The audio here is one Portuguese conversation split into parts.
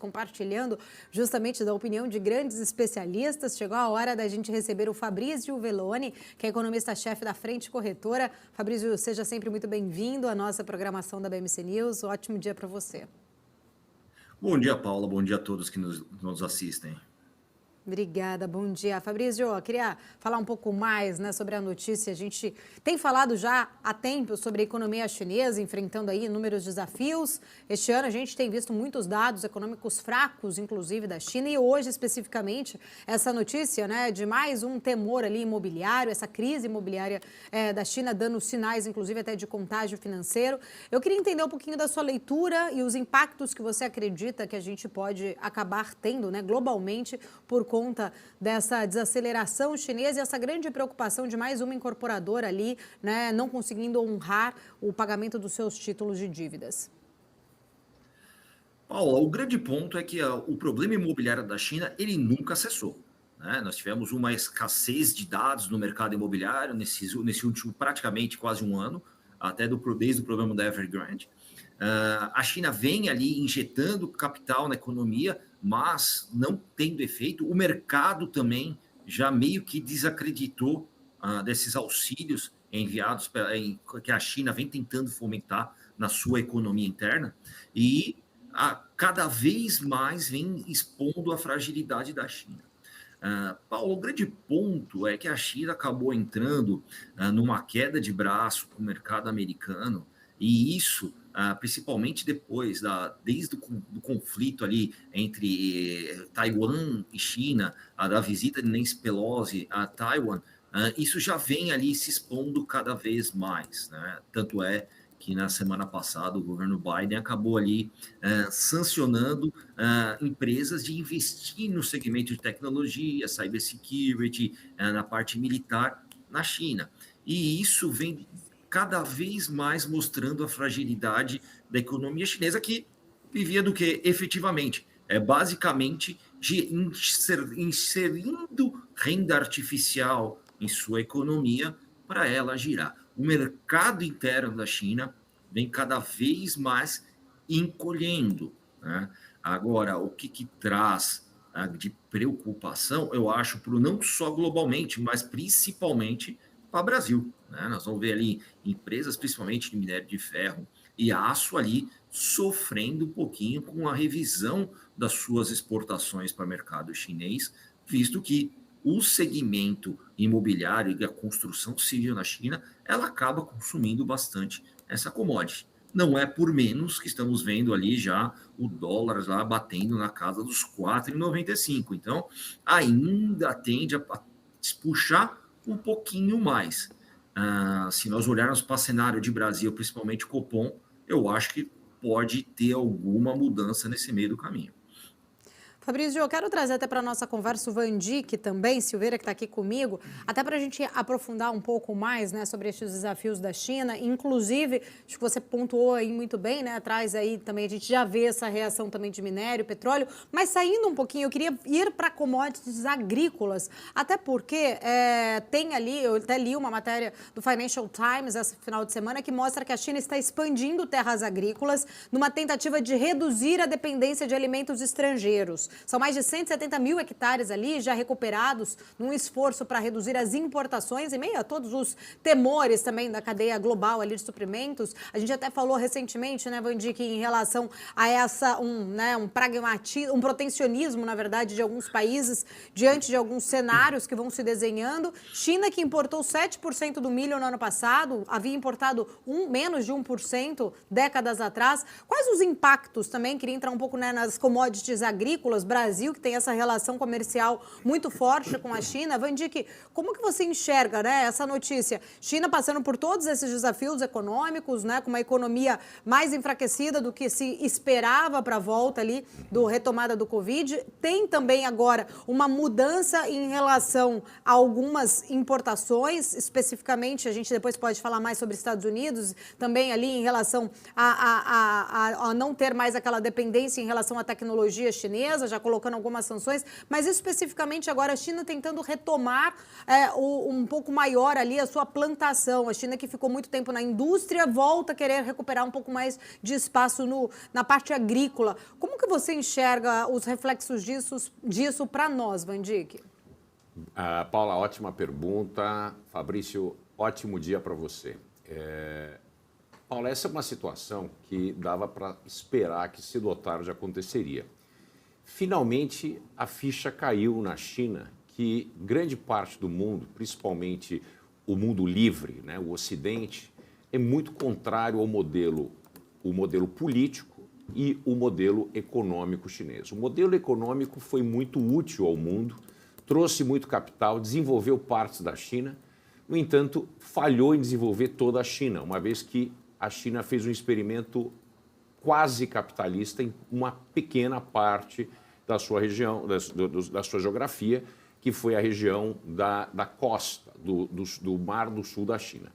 compartilhando justamente da opinião de grandes especialistas. Chegou a hora da gente receber o Fabrício Velloni, que é economista-chefe da Frente Corretora. Fabrício, seja sempre muito bem-vindo à nossa programação da BMC News. Ótimo dia para você. Bom dia, Paula. Bom dia a todos que nos assistem. Obrigada, bom dia. Fabrício, eu queria falar um pouco mais, sobre a notícia. A gente tem falado já há tempo sobre a economia chinesa, enfrentando aí inúmeros desafios. Este ano a gente tem visto muitos dados econômicos fracos, inclusive da China, e hoje especificamente essa notícia, de mais um temor ali imobiliário, essa crise imobiliária da China dando sinais, inclusive até de contágio financeiro. Eu queria entender um pouquinho da sua leitura e os impactos que você acredita que a gente pode acabar tendo, globalmente, por conta dessa desaceleração chinesa e essa grande preocupação de mais uma incorporadora ali, não conseguindo honrar o pagamento dos seus títulos de dívidas. Paula, o grande ponto é que o problema imobiliário da China, ele nunca cessou. Nós tivemos uma escassez de dados no mercado imobiliário nesse último praticamente quase um ano, desde o problema da Evergrande. A China vem ali injetando capital na economia, mas não tendo efeito. O mercado também já meio que desacreditou desses auxílios enviados que a China vem tentando fomentar na sua economia interna e cada vez mais vem expondo a fragilidade da China. Paulo, o grande ponto é que a China acabou entrando numa queda de braço com o mercado americano, e isso, principalmente desde o conflito ali entre Taiwan e China, da visita de Nancy Pelosi a Taiwan, isso já vem ali se expondo cada vez mais, Tanto é que na semana passada o governo Biden acabou ali sancionando empresas de investir no segmento de tecnologia, cybersecurity, na parte militar na China. E isso vem cada vez mais mostrando a fragilidade da economia chinesa, que vivia do que efetivamente? Basicamente inserindo renda artificial em sua economia para ela girar. O mercado interno da China vem cada vez mais encolhendo. Agora, o que traz de preocupação, eu acho, não só globalmente, mas principalmente para o Brasil. Nós vamos ver ali empresas, principalmente de minério de ferro e aço ali, sofrendo um pouquinho com a revisão das suas exportações para o mercado chinês, visto que o segmento imobiliário e a construção civil na China, ela acaba consumindo bastante essa commodity. Não é por menos que estamos vendo ali já o dólar já batendo na casa dos 4,95. Então, ainda tende a puxar um pouquinho mais. Se nós olharmos para o cenário de Brasil, principalmente Copom, eu acho que pode ter alguma mudança nesse meio do caminho. Fabrício, eu quero trazer até para a nossa conversa o Vandic também, Silveira, que está aqui comigo, até para a gente aprofundar um pouco mais, sobre esses desafios da China. Inclusive, acho que você pontuou aí muito bem, atrás aí também a gente já vê essa reação também de minério, petróleo, mas saindo um pouquinho, eu queria ir para commodities agrícolas, até porque tem ali, eu até li uma matéria do Financial Times esse final de semana que mostra que a China está expandindo terras agrícolas numa tentativa de reduzir a dependência de alimentos estrangeiros. São mais de 170 mil hectares ali já recuperados num esforço para reduzir as importações, em meio a todos os temores também da cadeia global ali de suprimentos. A gente até falou recentemente, Vandic, em relação a um pragmatismo, um protecionismo, na verdade, de alguns países diante de alguns cenários que vão se desenhando. China, que importou 7% do milho no ano passado, havia importado menos de 1% décadas atrás. Quais os impactos também? Queria entrar um pouco nas commodities agrícolas, Brasil, que tem essa relação comercial muito forte com a China. Vandic, como que você enxerga essa notícia? China passando por todos esses desafios econômicos, com uma economia mais enfraquecida do que se esperava para a volta ali do retomada do Covid. Tem também agora uma mudança em relação a algumas importações, especificamente, a gente depois pode falar mais sobre Estados Unidos, também ali em relação a não ter mais aquela dependência em relação à tecnologia chinesa. já colocando algumas sanções, mas especificamente agora a China tentando retomar um pouco maior ali a sua plantação. A China que ficou muito tempo na indústria volta a querer recuperar um pouco mais de espaço na parte agrícola. Como que você enxerga os reflexos disso para nós, Van Dijk? Paula, ótima pergunta. Fabrício, ótimo dia para você. Paula, essa é uma situação que dava para esperar que cedo ou tarde aconteceria. Finalmente, a ficha caiu na China, que grande parte do mundo, principalmente o mundo livre, né, o Ocidente, é muito contrário ao modelo político e o modelo econômico chinês. O modelo econômico foi muito útil ao mundo, trouxe muito capital, desenvolveu partes da China, no entanto, falhou em desenvolver toda a China, uma vez que a China fez um experimento quase capitalista em uma pequena parte da sua região, da sua geografia, que foi a região da costa, do Mar do Sul da China.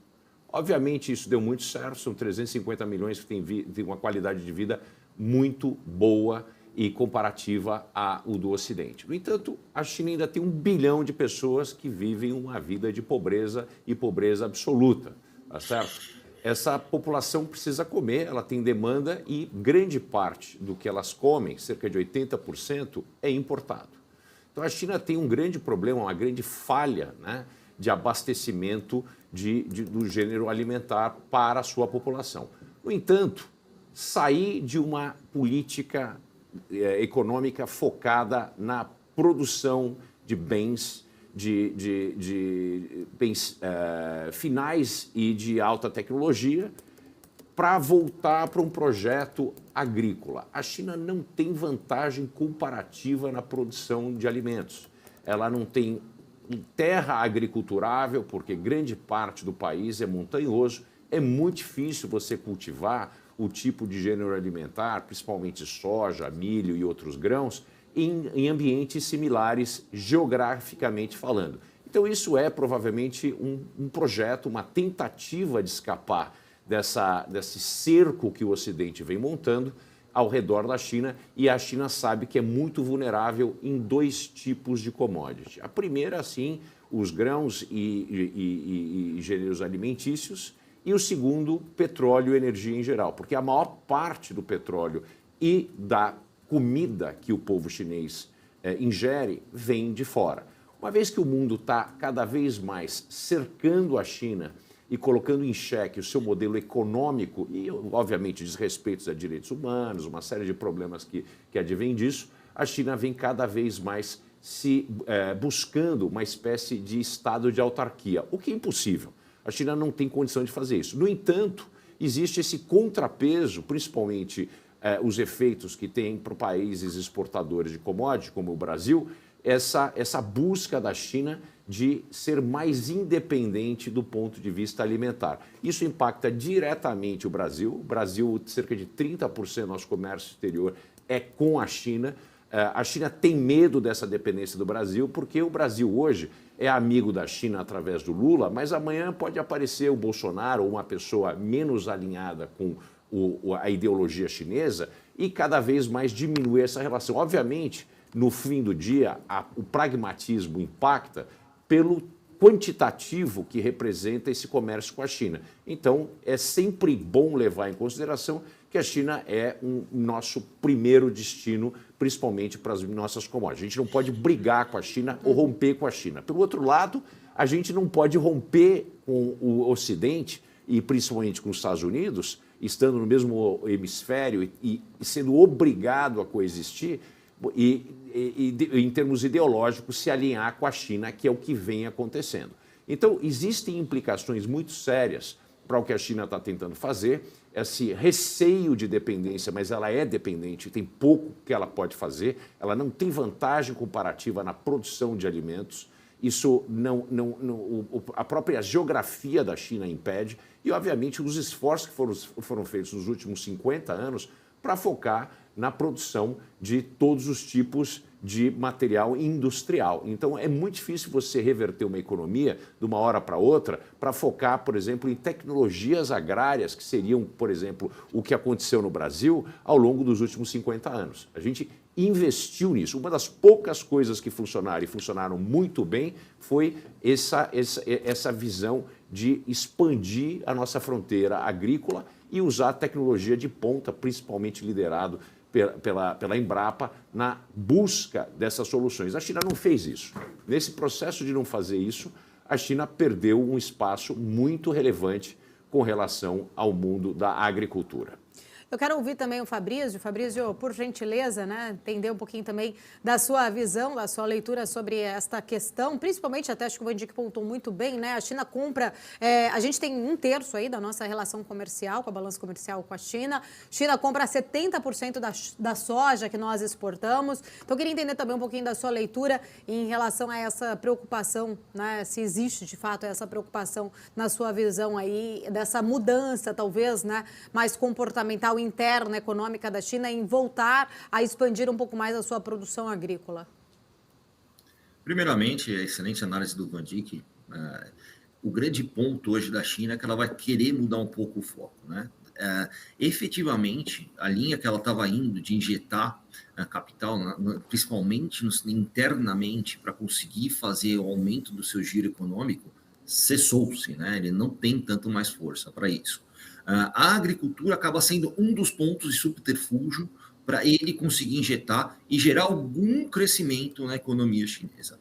Obviamente, isso deu muito certo, são 350 milhões que têm uma qualidade de vida muito boa e comparativa ao do Ocidente. No entanto, a China ainda tem 1 bilhão de pessoas que vivem uma vida de pobreza e pobreza absoluta, tá certo? Essa população precisa comer, ela tem demanda e grande parte do que elas comem, cerca de 80%, é importado. Então a China tem um grande problema, uma grande falha, né, de abastecimento do gênero alimentar para a sua população. No entanto, sair de uma política econômica focada na produção de bens bens finais e de alta tecnologia para voltar para um projeto agrícola. A China não tem vantagem comparativa na produção de alimentos. Ela não tem terra agriculturável, porque grande parte do país é montanhoso. É muito difícil você cultivar o tipo de gênero alimentar, principalmente soja, milho e outros grãos, em ambientes similares geograficamente falando. Então isso é provavelmente um projeto, uma tentativa de escapar desse cerco que o Ocidente vem montando ao redor da China, e a China sabe que é muito vulnerável em 2 tipos de commodity. A primeira, sim, os grãos e gêneros alimentícios, e o segundo, petróleo e energia em geral, porque a maior parte do petróleo e da comida que o povo chinês ingere vem de fora. Uma vez que o mundo está cada vez mais cercando a China e colocando em xeque o seu modelo econômico e, obviamente, desrespeitos a direitos humanos, uma série de problemas que advêm disso, a China vem cada vez mais buscando uma espécie de estado de autarquia, o que é impossível. A China não tem condição de fazer isso. No entanto, existe esse contrapeso, principalmente os efeitos que tem para países exportadores de commodities, como o Brasil, essa busca da China de ser mais independente do ponto de vista alimentar. Isso impacta diretamente o Brasil. O Brasil, cerca de 30% do nosso comércio exterior é com a China. A China tem medo dessa dependência do Brasil, porque o Brasil hoje é amigo da China através do Lula, mas amanhã pode aparecer o Bolsonaro ou uma pessoa menos alinhada com a ideologia chinesa e cada vez mais diminuir essa relação. Obviamente, no fim do dia, o pragmatismo impacta pelo quantitativo que representa esse comércio com a China. Então, é sempre bom levar em consideração que a China é nosso primeiro destino, principalmente para as nossas commodities. A gente não pode brigar com a China ou romper com a China. Pelo outro lado, a gente não pode romper com o Ocidente e principalmente com os Estados Unidos, estando no mesmo hemisfério e sendo obrigado a coexistir e em termos ideológicos, se alinhar com a China, que é o que vem acontecendo. Então, existem implicações muito sérias para o que a China está tentando fazer, esse receio de dependência, mas ela é dependente, tem pouco que ela pode fazer, ela não tem vantagem comparativa na produção de alimentos, isso a própria geografia da China impede, e, obviamente, os esforços que foram feitos nos últimos 50 anos para focar na produção de todos os tipos de material industrial. Então, é muito difícil você reverter uma economia de uma hora para outra para focar, por exemplo, em tecnologias agrárias, que seriam, por exemplo, o que aconteceu no Brasil ao longo dos últimos 50 anos. A gente investiu nisso. Uma das poucas coisas que funcionaram e funcionaram muito bem foi essa visão de expandir a nossa fronteira agrícola e usar a tecnologia de ponta, principalmente liderado pela Embrapa, na busca dessas soluções. A China não fez isso. Nesse processo de não fazer isso, a China perdeu um espaço muito relevante com relação ao mundo da agricultura. Eu quero ouvir também o Fabrício. Fabrício, por gentileza, né, entender um pouquinho também da sua visão, da sua leitura sobre esta questão, principalmente, até acho que o Vandic pontuou muito bem, né? A China compra, a gente tem 1/3 aí da nossa relação comercial, com a balança comercial com a China. China compra 70% da soja que nós exportamos. Então, eu queria entender também um pouquinho da sua leitura em relação a essa preocupação, né? Se existe, de fato, essa preocupação na sua visão aí, dessa mudança, talvez, né, mais comportamental interna, econômica da China em voltar a expandir um pouco mais a sua produção agrícola? Primeiramente, a excelente análise do Vandic. O grande ponto hoje da China é que ela vai querer mudar um pouco o foco, né? Efetivamente, a linha que ela estava indo de injetar capital, principalmente internamente, para conseguir fazer o aumento do seu giro econômico, cessou-se, né? Ele não tem tanto mais força para isso. A agricultura acaba sendo um dos pontos de subterfúgio para ele conseguir injetar e gerar algum crescimento na economia chinesa.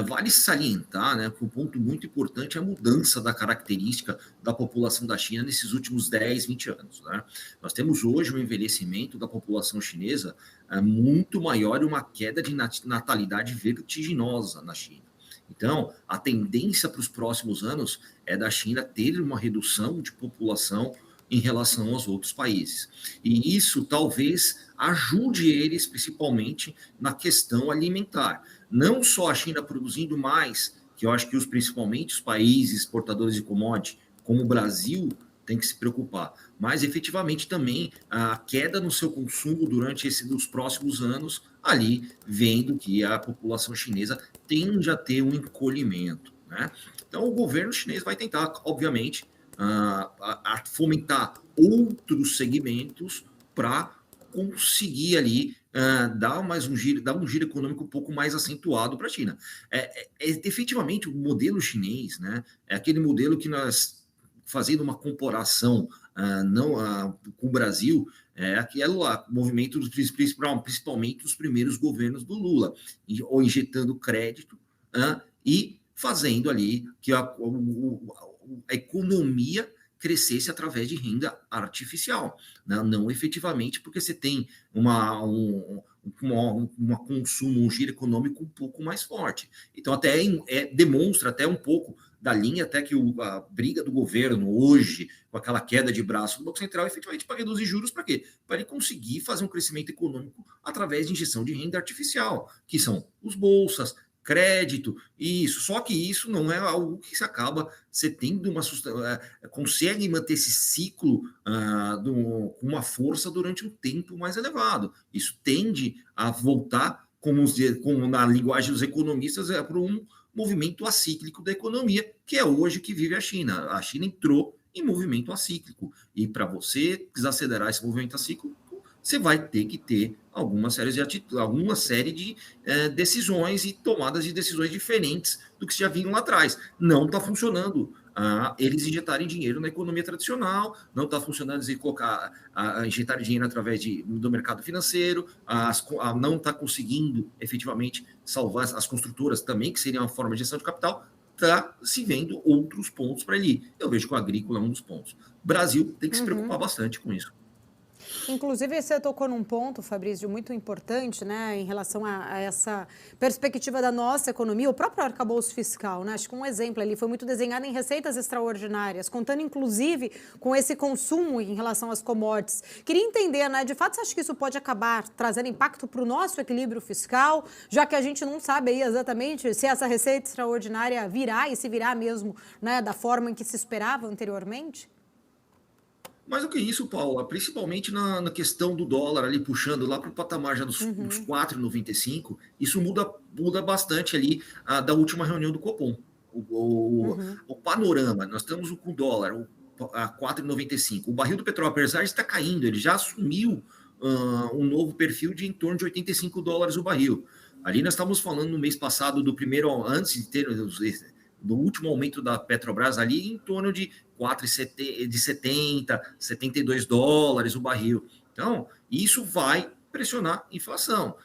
Vale salientar, né, que um ponto muito importante é a mudança da característica da população da China nesses últimos 10, 20 anos. Né? Nós temos hoje um envelhecimento da população chinesa muito maior e uma queda de natalidade vertiginosa na China. Então, a tendência para os próximos anos é da China ter uma redução de população em relação aos outros países. E isso talvez ajude eles, principalmente, na questão alimentar. Não só a China produzindo mais, que eu acho que principalmente os países exportadores de commodity, como o Brasil, tem que se preocupar, mas efetivamente também a queda no seu consumo durante os próximos anos, ali vendo que a população chinesa tende a ter um encolhimento, né? Então o governo chinês vai tentar, obviamente, a fomentar outros segmentos para conseguir ali dar um giro econômico um pouco mais acentuado para a China. Efetivamente o modelo chinês, né, é aquele modelo que nós, fazendo uma comparação com o Brasil, aquele lá, movimento principalmente dos primeiros governos do Lula, ou injetando crédito e fazendo ali que a economia crescesse através de renda artificial, né? Não efetivamente porque você tem um consumo, um giro econômico um pouco mais forte. Então, até demonstra até um pouco da linha até que a briga do governo hoje, com aquela queda de braço do Banco Central, efetivamente para reduzir juros, para quê? Para ele conseguir fazer um crescimento econômico através de injeção de renda artificial, que são os bolsas, crédito, isso. Só que isso não é algo que se acaba, você tendo consegue manter esse ciclo com uma força durante um tempo mais elevado. Isso tende a voltar, como na linguagem dos economistas, para um movimento acíclico da economia, que é hoje que vive a China. A China entrou em movimento acíclico. E para você desacelerar esse movimento acíclico, você vai ter que ter alguma série de decisões e tomadas de decisões diferentes do que já vinham lá atrás. Não está funcionando eles injetarem dinheiro na economia tradicional, não está funcionando eles injetar dinheiro através do mercado financeiro, não está conseguindo efetivamente salvar as construtoras também, que seria uma forma de gestão de capital. Está se vendo outros pontos para ali. Eu vejo que o agrícola é um dos pontos. O Brasil tem que se preocupar bastante com isso. Inclusive, você tocou num ponto, Fabrício, muito importante, né, em relação a essa perspectiva da nossa economia, o próprio arcabouço fiscal, né? Acho que um exemplo ali foi muito desenhado em receitas extraordinárias, contando inclusive com esse consumo em relação às commodities. Queria entender, né, de fato, você acha que isso pode acabar trazendo impacto para o nosso equilíbrio fiscal, já que a gente não sabe aí exatamente se essa receita extraordinária virá e se virá mesmo, né, da forma em que se esperava anteriormente? Mais do que isso, Paula, principalmente na questão do dólar ali, puxando lá para o patamar já dos 4,95, isso muda bastante ali da última reunião do Copom. O panorama, nós estamos com o dólar a 4,95. O barril do petróleo, apesar de estar caindo, ele já assumiu um novo perfil de em torno de $85 o barril. Ali nós estávamos falando no mês passado do primeiro, antes de ter do último aumento da Petrobras, ali em torno de 70, $72 o barril. Então, isso vai pressionar a inflação.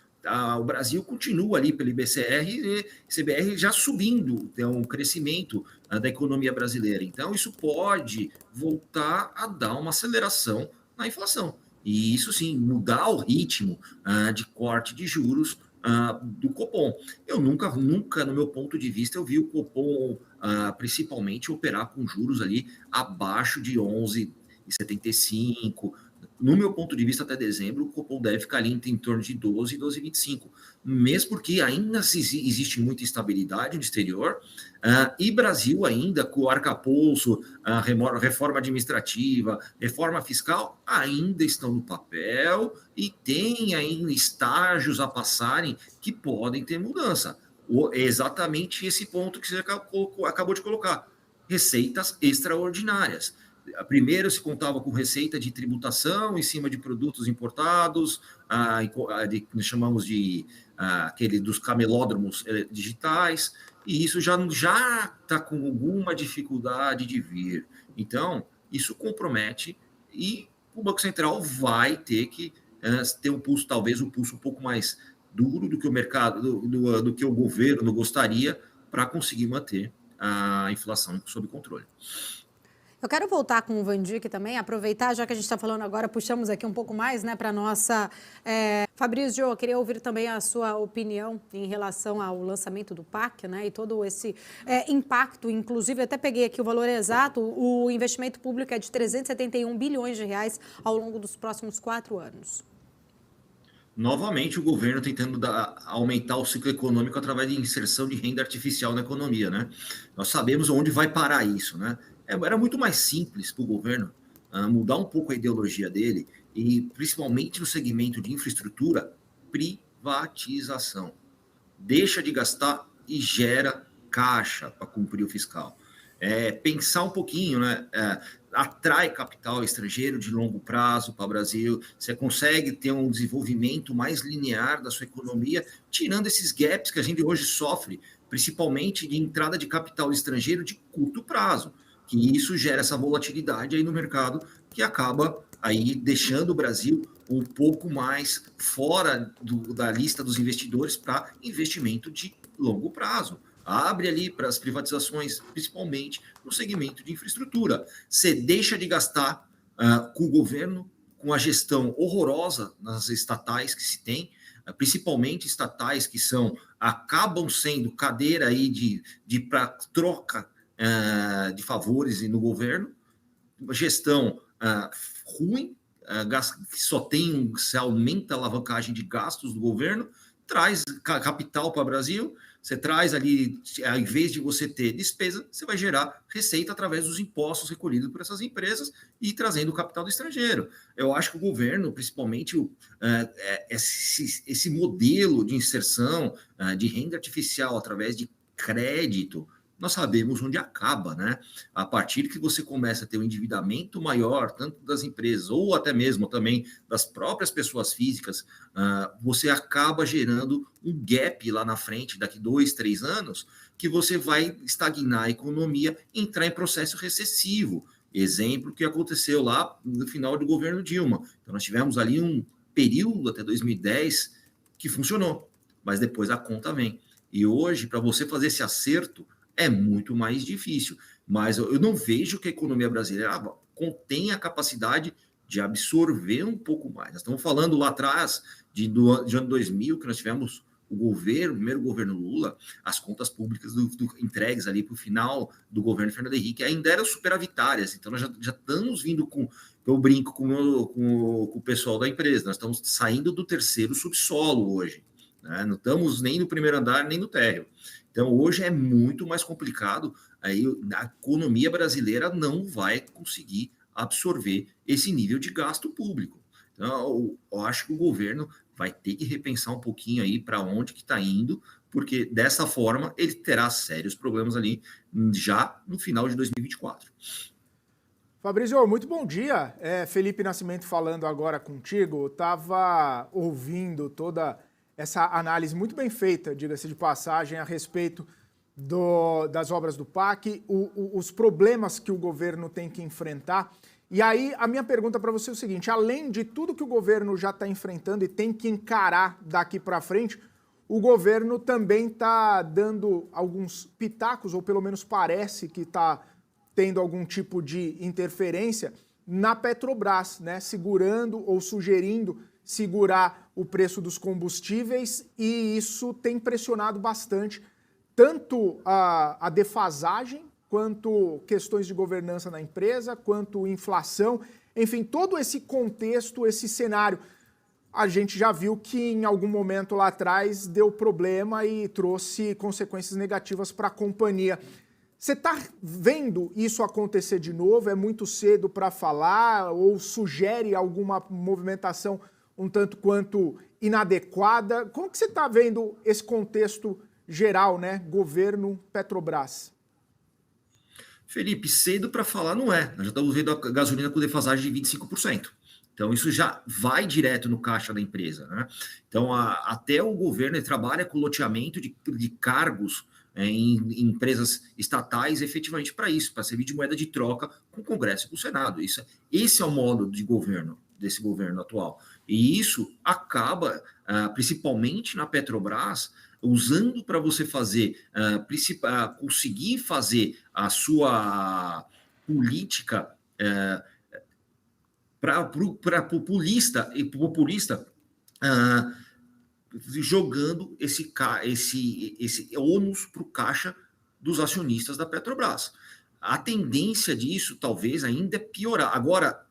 O Brasil continua ali pelo IBCR e CBR já subindo, tem um crescimento da economia brasileira. Então, isso pode voltar a dar uma aceleração na inflação. E isso sim, mudar o ritmo de corte de juros do Copom. Eu nunca, no meu ponto de vista, eu vi o Copom principalmente operar com juros ali abaixo de 11,75. No meu ponto de vista, até dezembro, o Copom deve ficar ali em torno de 12 e 12,25. Mesmo porque ainda existe muita instabilidade no exterior, e Brasil ainda, com o arcabouço, reforma administrativa, reforma fiscal, ainda estão no papel e tem ainda estágios a passarem que podem ter mudança. Exatamente esse ponto que você acabou de colocar. Receitas extraordinárias. Primeiro se contava com receita de tributação em cima de produtos importados, nós chamamos de aquele dos camelódromos digitais, e isso já está com alguma dificuldade de vir. Então, isso compromete e o Banco Central vai ter que ter um pulso, talvez um pulso um pouco mais duro do que o mercado, do que o governo gostaria, para conseguir manter a inflação sob controle. Eu quero voltar com o Van Dijk também, aproveitar, já que a gente está falando agora, puxamos aqui um pouco mais, né, para a nossa... Fabrício, eu queria ouvir também a sua opinião em relação ao lançamento do PAC, né, e todo esse impacto, inclusive, até peguei aqui o valor exato, o investimento público é de 371 bilhões de reais ao longo dos próximos 4 anos. Novamente, o governo tentando aumentar o ciclo econômico através de inserção de renda artificial na economia, né? Nós sabemos onde vai parar isso, né? Era muito mais simples para o governo mudar um pouco a ideologia dele e, principalmente no segmento de infraestrutura, privatização. Deixa de gastar e gera caixa para cumprir o fiscal. Pensar um pouquinho, né? Atrai capital estrangeiro de longo prazo para o Brasil, você consegue ter um desenvolvimento mais linear da sua economia, tirando esses gaps que a gente hoje sofre, principalmente de entrada de capital estrangeiro de curto prazo, que isso gera essa volatilidade aí no mercado, que acaba aí deixando o Brasil um pouco mais fora da lista dos investidores para investimento de longo prazo. Abre ali para as privatizações, principalmente no segmento de infraestrutura. Você deixa de gastar com o governo, com a gestão horrorosa nas estatais que se tem, principalmente estatais que acabam sendo cadeira aí de para troca de favores no governo, gestão ruim, que se aumenta a alavancagem de gastos do governo, traz capital para o Brasil, você traz ali, ao invés de você ter despesa, você vai gerar receita através dos impostos recolhidos por essas empresas e trazendo o capital do estrangeiro. Eu acho que o governo, principalmente esse modelo de inserção de renda artificial através de crédito, nós sabemos onde acaba, né? A partir que você começa a ter um endividamento maior, tanto das empresas ou até mesmo também das próprias pessoas físicas, você acaba gerando um gap lá na frente, daqui 2, 3 anos, que você vai estagnar a economia e entrar em processo recessivo. Exemplo que aconteceu lá no final do governo Dilma. Então, nós tivemos ali um período até 2010 que funcionou, mas depois a conta vem. E hoje, para você fazer esse acerto, é muito mais difícil, mas eu não vejo que a economia brasileira contém a capacidade de absorver um pouco mais. Nós estamos falando lá atrás, do ano 2000, que nós tivemos o primeiro governo Lula, as contas públicas entregues ali para o final do governo Fernando Henrique ainda eram superavitárias, então nós já estamos vindo eu brinco com o pessoal da empresa, nós estamos saindo do terceiro subsolo hoje, né? Não estamos nem no primeiro andar, nem no térreo. Então, hoje é muito mais complicado, aí a economia brasileira não vai conseguir absorver esse nível de gasto público. Então, eu acho que o governo vai ter que repensar um pouquinho aí para onde que está indo, porque dessa forma ele terá sérios problemas ali já no final de 2024. Fabrício, muito bom dia. Felipe Nascimento falando agora contigo. Estava ouvindo toda essa análise muito bem feita, diga-se de passagem, a respeito das obras do PAC, os problemas que o governo tem que enfrentar. E aí, a minha pergunta para você é o seguinte: além de tudo que o governo já está enfrentando e tem que encarar daqui para frente, o governo também está dando alguns pitacos, ou pelo menos parece que está tendo algum tipo de interferência na Petrobras, né? Segurando ou sugerindo segurar o preço dos combustíveis, e isso tem pressionado bastante tanto a defasagem, quanto questões de governança na empresa, quanto inflação, enfim, todo esse contexto, esse cenário. A gente já viu que em algum momento lá atrás deu problema e trouxe consequências negativas para a companhia. Você está vendo isso acontecer de novo? É muito cedo para falar ou sugere alguma movimentação um tanto quanto inadequada? Como que você está vendo esse contexto geral, né? Governo, Petrobras. Felipe, cedo para falar não é. Nós já estamos vendo a gasolina com defasagem de 25%. Então, isso já vai direto no caixa da empresa, né? Então, até o governo trabalha com loteamento de cargos em empresas estatais efetivamente para isso, para servir de moeda de troca com o Congresso e com o Senado. Esse é o modo de governo desse governo atual. E isso acaba, principalmente na Petrobras, usando para você fazer, conseguir fazer a sua política para populista, jogando esse ônus para o caixa dos acionistas da Petrobras. A tendência disso talvez ainda é piorar. Agora,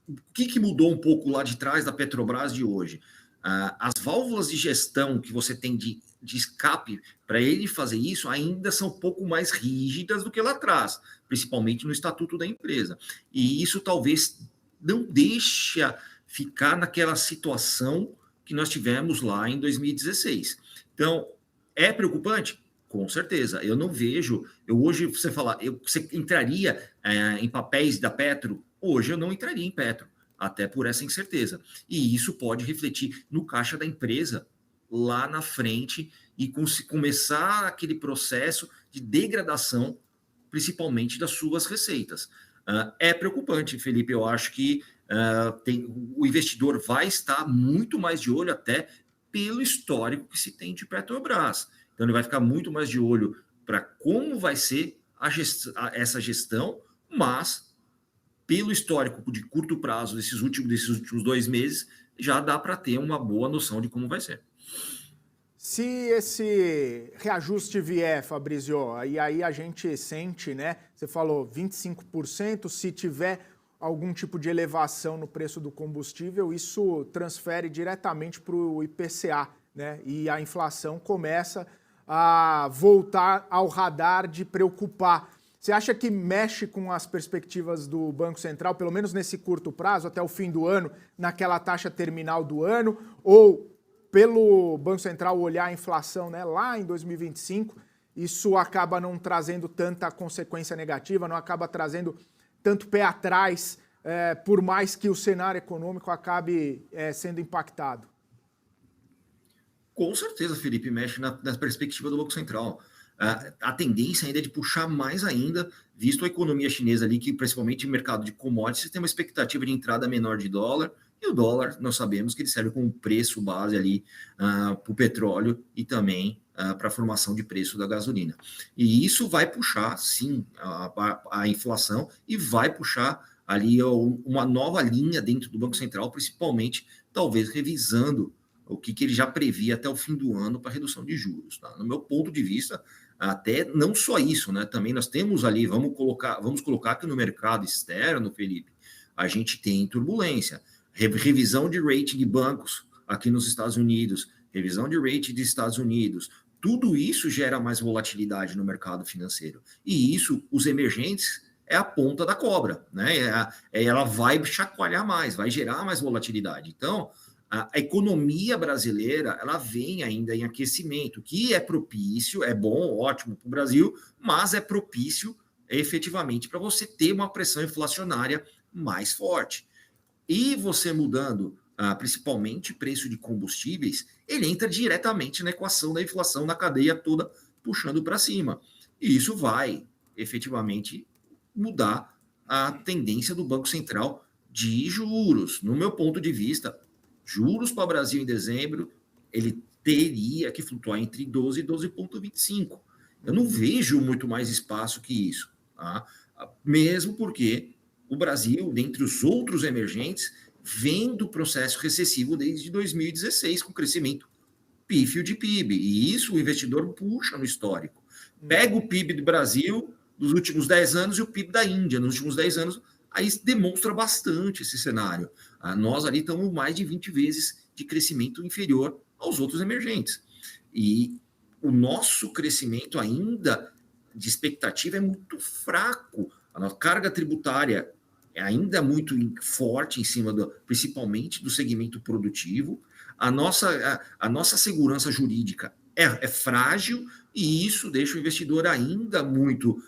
o que mudou um pouco lá de trás da Petrobras de hoje? As válvulas de gestão que você tem de escape para ele fazer isso ainda são um pouco mais rígidas do que lá atrás, principalmente no estatuto da empresa. E isso talvez não deixa ficar naquela situação que nós tivemos lá em 2016. Então, é preocupante? Com certeza. Eu não vejo... hoje, você falar, você entraria em papéis da Petro? Hoje eu não entraria em Petro, até por essa incerteza. E isso pode refletir no caixa da empresa lá na frente e começar aquele processo de degradação, principalmente das suas receitas. É preocupante, Felipe. Eu acho que o investidor vai estar muito mais de olho até pelo histórico que se tem de Petrobras. Então, ele vai ficar muito mais de olho para como vai ser essa gestão, mas pelo histórico de curto prazo desses últimos 2 meses, já dá para ter uma boa noção de como vai ser. Se esse reajuste vier, Fabrício, e aí a gente sente, né? Você falou 25%, se tiver algum tipo de elevação no preço do combustível, isso transfere diretamente para o IPCA, né? E a inflação começa a voltar ao radar de preocupar. Você acha que mexe com as perspectivas do Banco Central, pelo menos nesse curto prazo, até o fim do ano, naquela taxa terminal do ano, ou pelo Banco Central olhar a inflação, né, lá em 2025, isso acaba não trazendo tanta consequência negativa, não acaba trazendo tanto pé atrás, por mais que o cenário econômico acabe sendo impactado? Com certeza, Felipe, mexe na perspectiva do Banco Central. A tendência ainda é de puxar mais ainda, visto a economia chinesa ali, que principalmente o mercado de commodities tem uma expectativa de entrada menor de dólar, e o dólar, nós sabemos que ele serve como preço base ali para o petróleo e também para a formação de preço da gasolina. E isso vai puxar, sim, a inflação e vai puxar ali uma nova linha dentro do Banco Central, principalmente, talvez, revisando o que ele já previa até o fim do ano para redução de juros. Tá? No meu ponto de vista, até não só isso, né? Também nós temos ali, vamos colocar que no mercado externo, Felipe, a gente tem turbulência. Revisão de rating de bancos aqui nos Estados Unidos, revisão de rating dos Estados Unidos, tudo isso gera mais volatilidade no mercado financeiro. E isso, os emergentes, é a ponta da cobra, né? Ela vai chacoalhar mais, vai gerar mais volatilidade. Então, a economia brasileira, ela vem ainda em aquecimento, que é propício, é bom, ótimo para o Brasil, mas é propício efetivamente para você ter uma pressão inflacionária mais forte. E você mudando, principalmente preço de combustíveis, ele entra diretamente na equação da inflação, na cadeia toda, puxando para cima. E isso vai, efetivamente, mudar a tendência do Banco Central de juros. No meu ponto de vista, juros para o Brasil em dezembro, ele teria que flutuar entre 12 e 12,25. Eu não vejo muito mais espaço que isso, tá? Mesmo porque o Brasil, dentre os outros emergentes, vem do processo recessivo desde 2016, com crescimento pífio de PIB. E isso o investidor puxa no histórico. Pega o PIB do Brasil dos últimos 10 anos e o PIB da Índia nos últimos 10 anos, aí demonstra bastante esse cenário. Nós ali estamos mais de 20 vezes de crescimento inferior aos outros emergentes. E o nosso crescimento ainda de expectativa é muito fraco. A nossa carga tributária é ainda muito forte em cima, principalmente do segmento produtivo. A nossa segurança jurídica é frágil e isso deixa o investidor ainda muito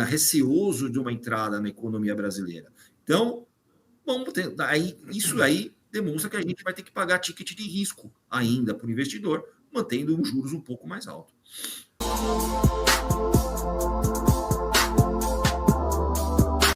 receoso de uma entrada na economia brasileira. Então, isso aí demonstra que a gente vai ter que pagar ticket de risco ainda para o investidor, mantendo os juros um pouco mais altos.